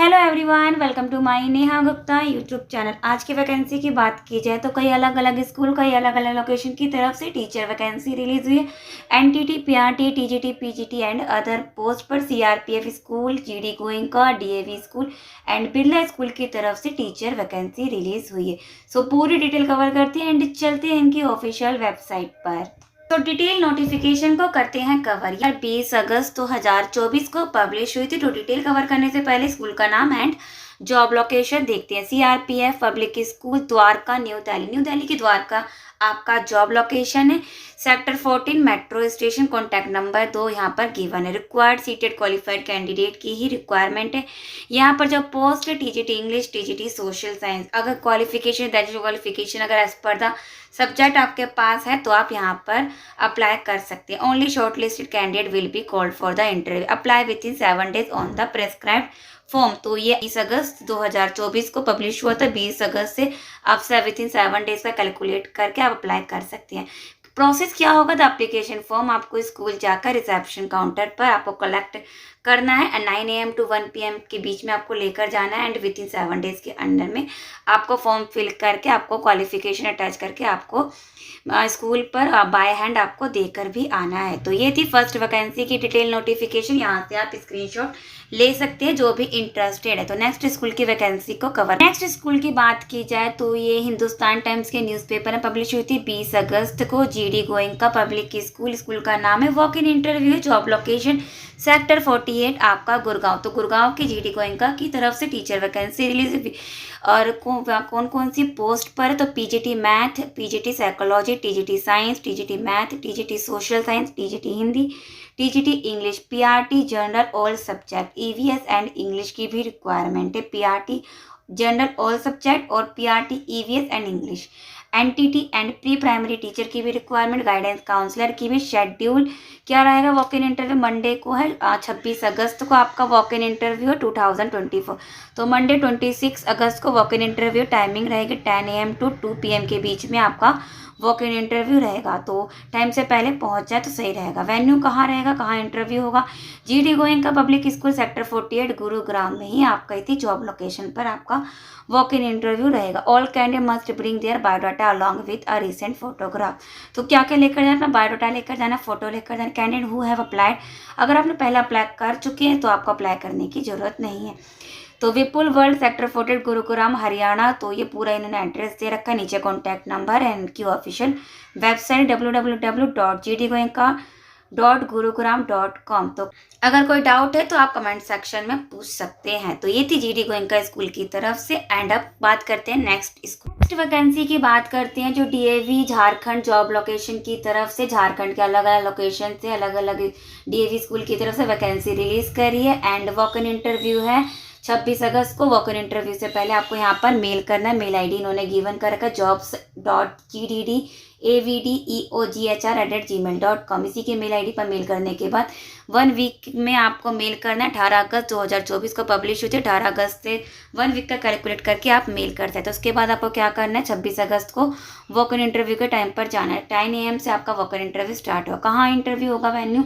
Hello everyone, welcome to my Neha Gupta YouTube channel. आज की vacancy की बात की जाए तो कई अलग अलग स्कूल, कई अलग अलग लोकेशन की तरफ से टीचर वैकेंसी रिलीज हुई है। NTT, PRT, TGT, PGT and other post पर CRPF school, GD Goenka, DAV school and Birla school की तरफ से टीचर वैकेंसी रिलीज हुई है। सो पूरी डिटेल कवर करते हैं एंड चलते हैं इनकी ऑफिशियल वेबसाइट पर। तो डिटेल नोटिफिकेशन को करते हैं कवर। यार 20 अगस्त 2024 को पब्लिश हुई थी। तो डिटेल कवर करने से पहले स्कूल का नाम एंड जॉब लोकेशन देखते हैं। CRPF public school, Dwarka, new Delhi. New Delhi की द्वारका आपका जॉब लोकेशन है। Sector 14, metro station. Contact number 2 यहाँ पर गिवन है। रिक्वायर्ड सीटेड क्वालिफाइड कैंडिडेट की ही रिक्वायरमेंट है। यहाँ पर जो पोस्ट है TGT English, TGT social science. अगर क्वालिफिकेशन क्वालिफिकेशन अगर एज पर द सब्जेक्ट आपके पास है तो आप यहाँ पर अप्लाई कर सकते हैं। Only short listed candidate will be called for the interview. Apply within 7 days on the prescribed form. तो ये 20 अगस्त 2024 को पब्लिश हुआ था। 20 अगस्त से आप विद इन 7 days का कैलकुलेट करके आप अप्लाई कर सकते हैं। प्रोसेस क्या होगा? द एप्लीकेशन फॉर्म आपको स्कूल जाकर रिसेप्शन काउंटर पर आपको कलेक्ट करना है। 9 AM to 1 PM के बीच में आपको लेकर जाना है एंड विद इन 7 days के अंदर में आपको फॉर्म फिल करके आपको क्वालिफिकेशन अटैच करके आपको स्कूल पर बाय हैंड आपको देकर भी आना है। तो ये थी फर्स्ट वैकेंसी की डिटेल नोटिफिकेशन। यहाँ से आप स्क्रीनशॉट ले सकते हैं जो भी इंटरेस्टेड है। तो नेक्स्ट स्कूल की वैकेंसी को कवर। नेक्स्ट स्कूल की बात की जाए तो ये हिंदुस्तान टाइम्स के न्यूज़पेपर में पब्लिश हुई थी 20 अगस्त को। GD Goenka public school, school का नाम है। Walk in interview, job location sector 48 आपका गुड़गांव। तो गुड़गांव की जीडी गोइंका की तरफ से टीचर वैकेंसी रिलीज हुई। और कौन कौन सी पोस्ट पर है? तो PGT math, PGT psychology, TGT science, TGT math, TGT social science, TGT Hindi, TGT English, PRT general all subject, EVS and English की भी रिक्वायरमेंट है। पीआरटी जनरल ऑल सब्जेक्ट और PRT EVS and English. NTT and pre primary teacher की भी requirement, guidance counsellor की भी। Schedule क्या रहेगा? वॉक इन इंटरव्यू मंडे को है 26 अगस्त को आपका वॉक इन इंटरव्यू है 2024। तो मंडे 26 अगस्त को वॉक इन इंटरव्यू। टाइमिंग रहेगी 10 AM to 2 PM के बीच में आपका वॉक इन इंटरव्यू रहेगा। तो टाइम से पहले पहुंच जाए तो सही रहेगा। वेन्यू कहाँ रहेगा, कहाँ इंटरव्यू होगा? GD Goenka public school sector 48 Gurugram में ही आपका थी जॉब लोकेशन पर आपका वॉक इन इंटरव्यू रहेगा। All candidate must bring their biodata along with a recent photograph. तो क्या क्या लेकर जाना? बायोडाटा लेकर जाना, फोटो लेकर जाना। कैंडिडेट हु हैव अप्लाइड, अगर आपने पहले अप्लाई कर चुके हैं तो आपको अप्लाई करने की जरूरत नहीं है। तो विपुल वर्ल्ड सेक्टर 48 गुरुग्राम हरियाणा। तो ये पूरा इन्होंने एड्रेस दे रखा है। नीचे कॉन्टैक्ट नंबर है। इनकी ऑफिशियल वेबसाइट www.gdgoenka.gurugram.com। तो अगर कोई डाउट है तो आप कमेंट सेक्शन में पूछ सकते हैं। तो ये थी जीडी गोइंका स्कूल की तरफ से। एंड अब बात करते हैं नेक्स्ट स्कूल। नेक्स्ट वैकेंसी की बात करते हैं जो डीएवी झारखंड जॉब लोकेशन की तरफ से, झारखंड के अलग अलग लोकेशन से अलग अलग डीएवी स्कूल की तरफ से वैकेंसी रिलीज करी है। एंड वॉक इन इंटरव्यू है 26 अगस्त को। वॉक इन इंटरव्यू से पहले आपको यहाँ पर मेल करना है। मेल आईडी इन्होंने गिवन कर रखा है jobs.gddavodhr@gmail.com। इसी के मेल आईडी पर मेल करने के बाद 1 वीक में आपको मेल करना है। 18 अगस्त 2024 को पब्लिश हुई थी। 18 अगस्त से 1 वीक का कैलकुलेट करके आप मेल करते हैं। तो उसके बाद आपको क्या करना है? 26 अगस्त को वॉक इन इंटरव्यू के टाइम पर जाना है। 10 AM से आपका वॉक इन इंटरव्यू स्टार्ट होगा। कहाँ इंटरव्यू होगा? Venue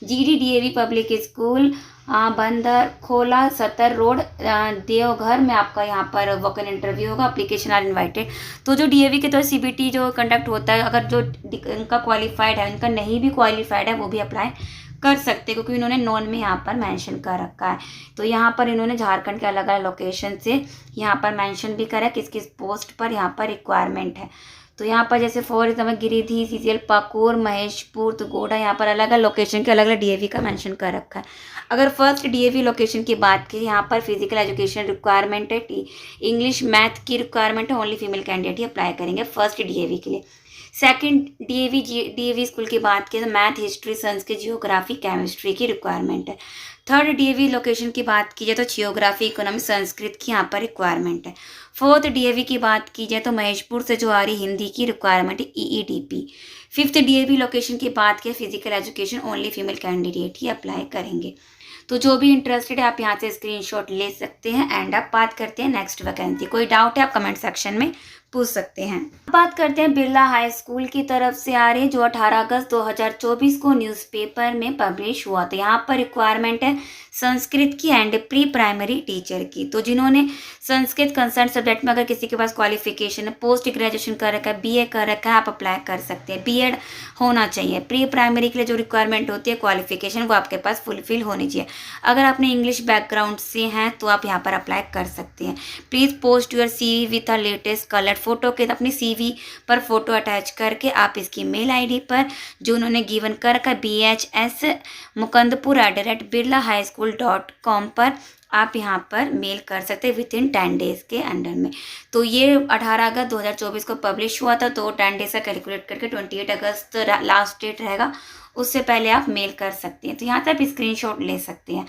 GD DAV public school, Bandar Khola, Satar road, Deoghar में आपका यहाँ पर वॉक इन इंटरव्यू होगा। Application are invited. तो जो डीएवी के तो सीबीटी जो कंडक्ट होता है, अगर जो इनका क्वालिफाइड है, इनका नहीं भी क्वालिफाइड है, वो भी अप्लाई कर सकते हैं क्योंकि इन्होंने नॉन में यहाँ पर मेंशन कर रखा है। तो यहाँ पर इन्होंने झारखंड के अलग अलग लोकेशन से यहाँ पर मेंशन भी करा है किस किस पोस्ट पर यहाँ पर रिक्वायरमेंट है। तो यहाँ पर जैसे for example Giridih, CCL, Pakur, Maheshpur, तो गोडा, यहाँ पर अलग अलग लोकेशन के अलग अलग डीएवी का मेंशन कर रखा है। अगर फर्स्ट डीएवी लोकेशन की बात की, यहाँ पर फिजिकल एजुकेशन रिक्वायरमेंट है, इंग्लिश मैथ की रिक्वायरमेंट है। ओनली फीमेल कैंडिडेट ही अप्लाई करेंगे फर्स्ट डीएवी के लिए। सेकंड डीएवी स्कूल की बात की तो math, history, Sanskrit, geography, chemistry की रिक्वायरमेंट है। थर्ड डीएवी लोकेशन की बात की जाए तो जियोग्राफी, इकोनॉमी, संस्कृत की यहाँ पर रिक्वायरमेंट है। फोर्थ डीएवी की बात की जाए तो महेशपुर से जो आ रही हिंदी की रिक्वायरमेंट है, ईईडीपी। फिफ्थ डीएवी लोकेशन की बात की physical education, only female candidate ही अप्लाई करेंगे। तो जो भी इंटरेस्टेड है आप यहाँ से स्क्रीनशॉट ले सकते हैं। एंड अब बात करते हैं नेक्स्ट वैकेंसी। कोई डाउट है आप कमेंट सेक्शन में पूछ सकते हैं। बात करते हैं बिरला हाई स्कूल की तरफ से आ रही, जो 18 अगस्त 2024 को न्यूज़पेपर में पब्लिश हुआ। तो यहाँ पर रिक्वायरमेंट है संस्कृत की एंड प्री प्राइमरी टीचर की। तो जिन्होंने संस्कृत कंसर्न सब्जेक्ट में अगर किसी के पास क्वालिफिकेशन है, पोस्ट ग्रेजुएशन कर रखा है, बीए कर रखा है, आप अप्लाई कर सकते हैं। बीएड होना चाहिए। प्री प्राइमरी के लिए जो रिक्वायरमेंट होती है क्वालिफिकेशन, वो आपके पास फुलफिल होनी चाहिए। अगर आपने इंग्लिश बैकग्राउंड से हैं तो आप यहाँ पर अप्लाई कर सकते हैं। Please post your CV with a latest colour photo के अपनी CV पर फोटो अटैच करके आप इसकी मेल ID पर जो उन्होंने गिवन कर रखा है bhsmukandpur@birlahighschool.com पर आप यहाँ पर मेल कर सकते हैं विद इन 10 डेज़ के अंडर में। तो ये 18 अगस्त 2024 को पब्लिश हुआ था। तो 10 डेज का कैलकुलेट करके 28 अगस्त लास्ट डेट रहेगा, उससे पहले आप मेल कर सकते हैं। तो यहाँ से आप स्क्रीनशॉट ले सकते हैं।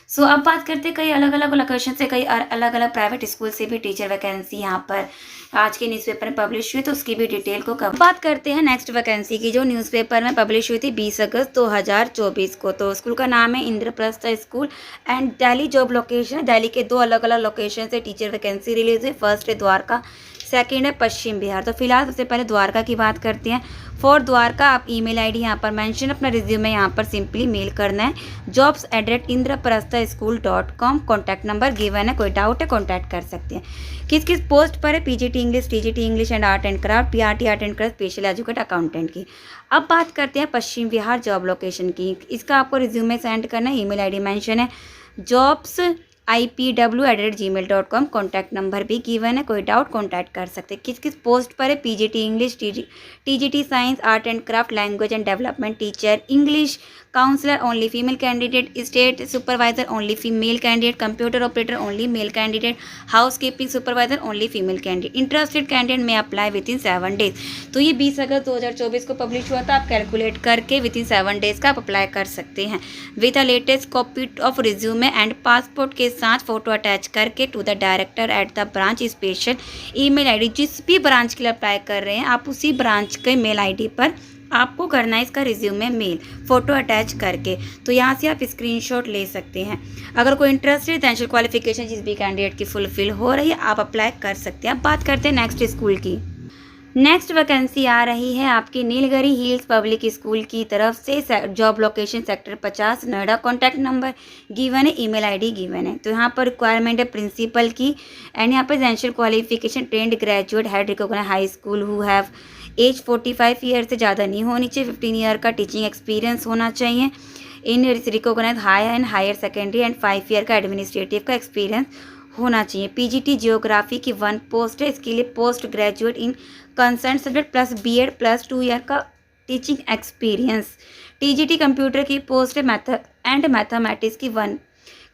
सो अब बात करते हैं कई अलग अलग लोकेशन से, कई अलग अलग प्राइवेट स्कूल से भी टीचर वैकेंसी यहाँ पर आज के न्यूज़पेपर में पब्लिश हुई। तो उसकी भी डिटेल को बात करते हैं नेक्स्ट वैकेंसी की, जो न्यूज़पेपर में पब्लिश हुई थी 20 अगस्त 2024 को। तो स्कूल का नाम है Indraprastha school and Delhi. Job location है दिल्ली के 2 अलग अलग लोकेशन से टीचर वैकेंसी रिलीज हुई। फर्स्ट है द्वारका, सेकेंड है पश्चिम बिहार। तो फिलहाल सबसे पहले द्वारका की बात करते हैं। फॉर द्वारका आप ईमेल आईडी यहाँ पर मेंशन, अपना रिज्यूमे यहाँ पर सिंपली मेल करना है jobs@indraprastha.school.com। कॉन्टैक्ट नंबर गिवन है, कोई डाउट है कॉन्टैक्ट कर सकते हैं। किस किस पोस्ट पर है? PGT English, TGT English and art and craft, PRT art and craft, special educate accountant की। अब बात करते हैं पश्चिम बिहार जॉब लोकेशन की। इसका आपको रिज्यूमे सेंड करना है, ईमेल आईडी मेंशन है jobsipw@gmail.com। कॉन्टैक्ट नंबर भी गिवन है, कोई डाउट कॉन्टैक्ट कर सकते हैं। किस किस पोस्ट पर है? PGT English, TGT science, art and craft, language and development teacher, English counsellor only female candidate, state supervisor only female candidate, computer operator only male candidate, house keeping supervisor only female candidate. Interested candidate में apply within 7 days. तो ये 20 अगस्त 2024 को publish हुआ था। आप calculate करके with in 7 days का आप अप्लाई कर सकते हैं with a latest copy of resume and passport के साथ फोटो अटैच करके to the director at the branch. Special email ID, जिस भी ब्रांच के लिए अप्लाई कर रहे हैं आप उसी ब्रांच के मेल आईडी पर आपको करना है इसका रिज्यूमे मेल फोटो अटैच करके। तो यहाँ से आप स्क्रीनशॉट ले सकते हैं। अगर कोई इंटरेस्ट है, एसेंशियल क्वालिफिकेशन जिस भी कैंडिडेट की फुलफिल हो रही है आप अप्लाई कर सकते हैं। अब बात करते हैं नेक्स्ट स्कूल की। नेक्स्ट वैकेंसी आ रही है आपकी नीलगिरी हिल्स पब्लिक स्कूल की तरफ से। Job location sector 50 Noida. Contact number given है, ईमेल आईडी गिवन है। तो यहाँ पर रिक्वायरमेंट है प्रिंसिपल की एंड यहाँ पर essential qualification trained graduate head recognised high school who have age 45 year से ज़्यादा नहीं होनी चाहिए। 15 ईयर का टीचिंग एक्सपीरियंस होना चाहिए in recognise higher and higher secondary and 5 year का एडमिनिस्ट्रेटिव का एक्सपीरियंस होना चाहिए। PGT जियोग्राफी की 1 पोस्ट है। इसके लिए post graduate in concern subject plus BEd plus 2 year का टीचिंग एक्सपीरियंस। TGT कंप्यूटर की पोस्ट है मैथमेटिक्स की 1।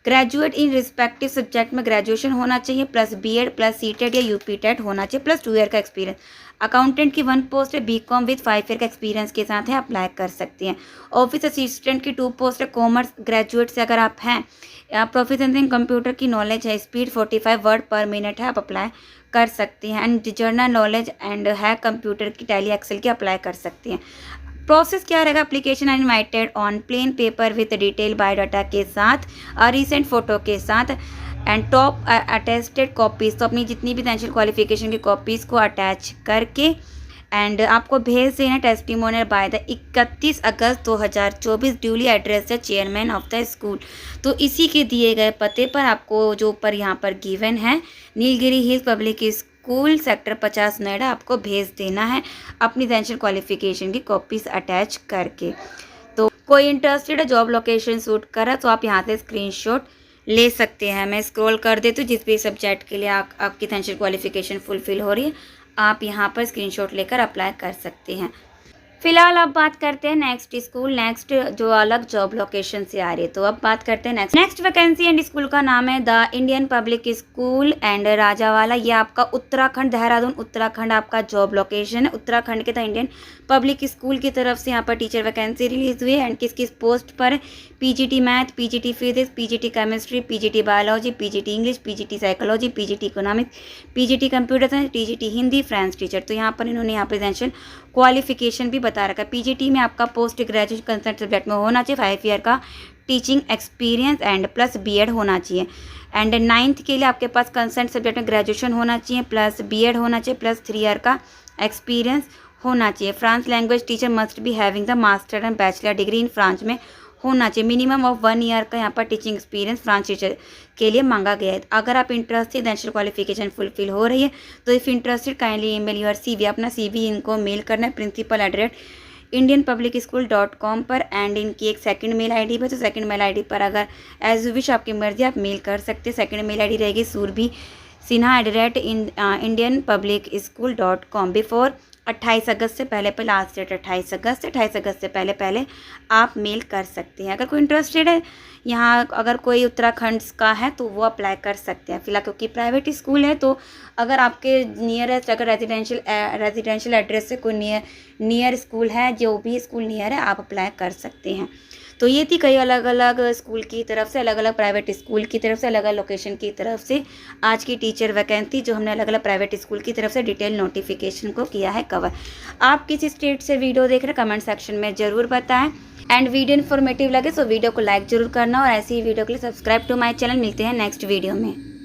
ग्रेजुएट इन रिस्पेक्टिव सब्जेक्ट में ग्रेजुएशन होना चाहिए प्लस BEd प्लस CTET या UPTET होना चाहिए प्लस 2 ईयर का एक्सपीरियंस। अकाउंटेंट की 1 पोस्ट है। BCom विद 5 ईयर का एक्सपीरियंस के साथ है, अप्लाई कर सकते हैं। ऑफिस असिस्टेंट की 2 पोस्ट है। कॉमर्स ग्रेजुएट से अगर आप हैं, प्रोफिशिएंसी इन कंप्यूटर की नॉलेज है, स्पीड 45 वर्ड पर मिनट है, आप अप्लाई कर सकते हैं। एंड जर्नल नॉलेज एंड है कंप्यूटर की, टैली एक्सेल की, अप्लाई कर सकते हैं। प्रोसेस क्या रहेगा? Application are invited on plain paper with detail biodata के साथ, रिसेंट फोटो के साथ एंड टॉप अटेस्टेड कॉपीज़। तो अपनी जितनी भी एसेंशियल क्वालिफिकेशन की कॉपीज़ को अटैच करके एंड आपको भेज देना testimonial by the 31 August 2024 duly address है चेयरमैन ऑफ द स्कूल। तो इसी के दिए गए पते पर आपको जो ऊपर यहाँ पर गिवन है Nilgiri hills public school sector 50 Noida, आपको भेज देना है अपनी एसेंशियल क्वालिफिकेशन की कॉपीज़ अटैच करके। तो कोई इंटरेस्टेड है, जॉब लोकेशन सूट करा तो आप यहाँ से स्क्रीनशॉट ले सकते हैं। मैं स्क्रॉल कर देती हूँ, जिस भी सब्जेक्ट के लिए आपकी एसेंशियल क्वालिफिकेशन फुलफिल हो रही है आप यहाँ पर स्क्रीनशॉट लेकर अप्लाई कर सकते हैं। फिलहाल अब बात करते हैं नेक्स्ट स्कूल, नेक्स्ट जो अलग जॉब लोकेशन से आ रही है। तो अब बात करते हैं नेक्स्ट वैकेंसी एंड स्कूल का नाम है the Indian public school and Rajawala. ये आपका उत्तराखंड, देहरादून उत्तराखंड आपका जॉब लोकेशन है। उत्तराखंड के द इंडियन पब्लिक स्कूल की तरफ से यहाँ पर टीचर वैकेंसी रिलीज हुई है एंड किस किस पोस्ट पर? PGT math, PGT physics, PGT chemistry, PGT biology, PGT English, PGT psychology, PGT economics, PGT computer science, TGT Hindi, French teacher. तो यहाँ पर इन्होंने यहाँ पर एसेंशियल क्वालिफिकेशन भी बता रखा है। PGT में आपका पोस्ट ग्रेजुएट कंसर्न सब्जेक्ट में होना चाहिए, 5 ईयर का teaching experience and plus BEd होना चाहिए एंड 9th के लिए आपके पास कंसर्न सब्जेक्ट में ग्रेजुएशन होना चाहिए प्लस बीएड होना चाहिए प्लस 3 ईयर का एक्सपीरियंस होना चाहिए। France language teacher must be having the master and bachelor degree in France में होना चाहिए। मिनिमम ऑफ 1 ईयर का यहाँ पर टीचिंग एक्सपीरियंस फ्रांस टीचर के लिए मांगा गया है। अगर आप इंटरेस्टेड नेशनल क्वालिफिकेशन फुलफिल हो रही है तो if interested kindly email your CV, अपना CV इनको मेल करना है principal@indianpublicschool.com पर। एंड इनकी एक सेकंड मेल ID है, तो सेकंड मेल ID पर अगर एज विश आपकी मर्जी आप मेल कर सकते हैं। सेकंड मेल ID रहेगी surbhi@indianpublicschool.com। बिफोर 28 अगस्त से पहले लास्ट डेट 28 अगस्त है, 28 अगस्त से पहले आप मेल कर सकते हैं। अगर कोई इंटरेस्टेड है यहाँ, अगर कोई उत्तराखंड का है तो वो अप्लाई कर सकते हैं। फिलहाल क्योंकि प्राइवेट स्कूल है तो अगर आपके नियरेस्ट अगर रेजिडेंशियल एड्रेस से कोई नियर स्कूल है, जो भी स्कूल नियर है आप अप्लाई कर सकते हैं। तो ये थी कई अलग अलग स्कूल की तरफ से, अलग अलग प्राइवेट स्कूल की तरफ से, अलग अलग लोकेशन की तरफ से आज की टीचर वैकेंसी जो हमने अलग अलग प्राइवेट स्कूल की तरफ से डिटेल नोटिफिकेशन को किया है कवर। आप किस स्टेट से वीडियो देख रहे हैं कमेंट सेक्शन में ज़रूर बताएं। एंड वीडियो इन्फॉर्मेटिव लगे तो वीडियो को लाइक ज़रूर करना और ऐसी ही वीडियो के लिए सब्सक्राइब टू माई चैनल। मिलते हैं नेक्स्ट वीडियो में।